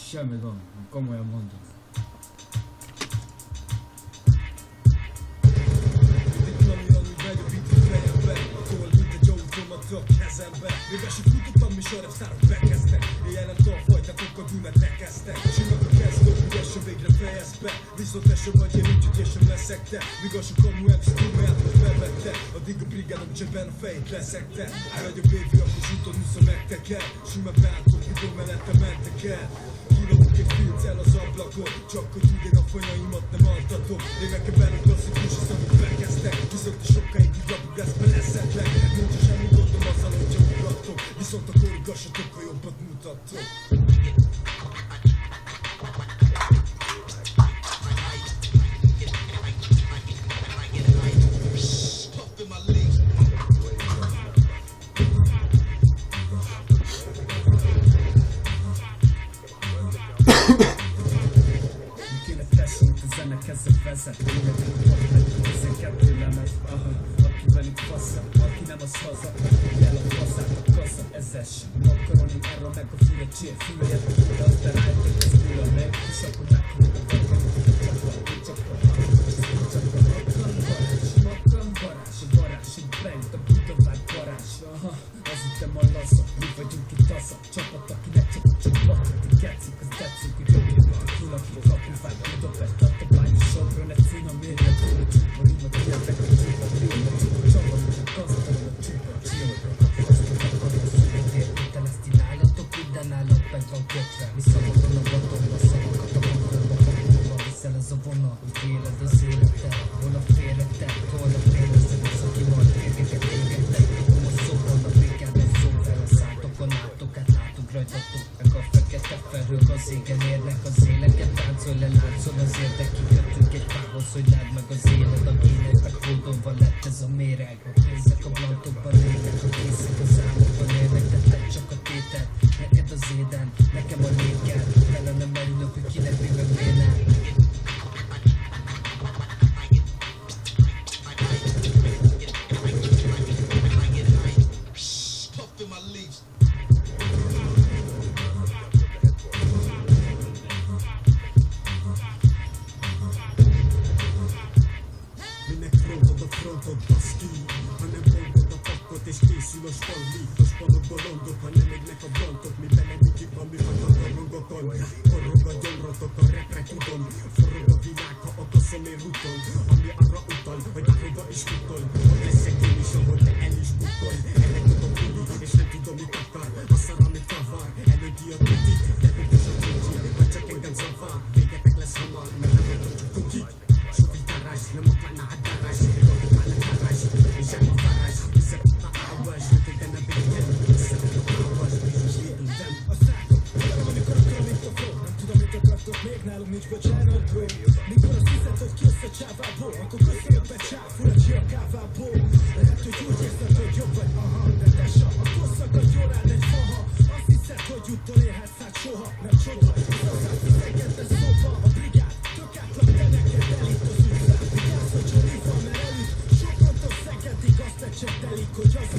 Semmi gond, komolyan mondom. A kezembe Mégis így futottam, mi sorrepszárok bekezdtek. Éjjel nem tudom, folytatókkal bűnetek kezdtek. Csinálok a kezdő, ügyesen végre fejezd be. Viszont te sem vagy én, úgyhogy én sem leszek te. Míg a sok kamu MC túlmát most bevette. Addig a brigádom csebben a fejét leszekte. Vagy a baby, akkor zsúton úszom nektek el. Sima beálltok, mikor mellette mentek el. Kínálok egy filccel az ablakon. Csak hogy ideg a fanyaimat nem altatom. Én nekem velük klasszikus, hisz amit bekezdtek. Viszont a sokáig így labugrászba leszettek. Nincs semmi gondom azzal, hogyha ugattok. Viszont akkor ugassatok, ha jobbat mutattok. Ezzel vezet, mindenki papet, 12 lemez, aki velük fassa, aki nem az haza, jel a faszát a kassa, ez sem. Makaronin erről meg a füle csér, fülejet, de aztán rájtok, ez fül a meg, és akkor meghalok a varázs, csak a varázs, a varázs, így bejut a Budavár varázs, az ütem a laza, mi vagyunk itt tasza, csapat, akinek csak bakati getszik, az tetszik, hogy jobb mint a kilaki, kapufát, Budapest, Tatabányi, Sopron, egy finom érje, túl a csúpa, rima, kieltek a csúpa, rima, csúpa, csava, gazdagon a csúpa, csípa, te ezt csináljatok, minden állat meg van kötve, mi szabadon a batonba, szavakat a batonba, batonba, viszel ez a vonal, hogy éled az életet, holnap félretek, holnap félrezed, az aki majd végeket égettek, a szóban a végán egy szóval, a szátokon átok, át látok rajtatok, meg a fekete felhők az égen érnek, az éleket táncol le, láncol az érdek, kikötünk egy fához, hogy láld meg az élet, a gének kódolva lett ez a méreg, a pénzek a blantokban légnek, a készek az álmokban élnek, de te csak a tétel, neked az éden, nekem a légkel, vele nem merülök, hogy kinek még meg ménel. Frontot baszki, hanem bontod a pakkot és készül a spalli. A spalok bolondok, ha nem égnek a blantok. Mi belemütjük, ami hagynak a rongokon. Forrog a gyomrotok, a repre tudom. Forrog a világ, ha akaszom én rutol. Ami arra utal, hogy bárhova is futol. Ott leszek én is, ahol te el is bukol. Erre tudom puli, és nem tudom mit akar. A szar, amit kavar, elődji a tutit. De ügyes a tuti, vagy csak engem zavar. Végetek lesz hamar, mert nem mondom csak tukit. Sok vitarás, nem akárna a darás. Még nálunk nincs bocsánat, bro. Mikor azt hiszed, hogy kijössz a csávából, akkor köszönök be csáful a csiakávából. Lehet, hogy úgy érzed, hogy jobb vagy, de te sa. Akkor szakad jól rád egy faha. Azt hiszed, hogy utolérhetsz át soha. Nem csoda, szaszát fizeged, de szóba. A brigád, tök átlag, te neked elit az utcán. Vigyázz, hogy Johnny van, mert elit. Sok rontos Szegedig azt egy csetelik, hogy az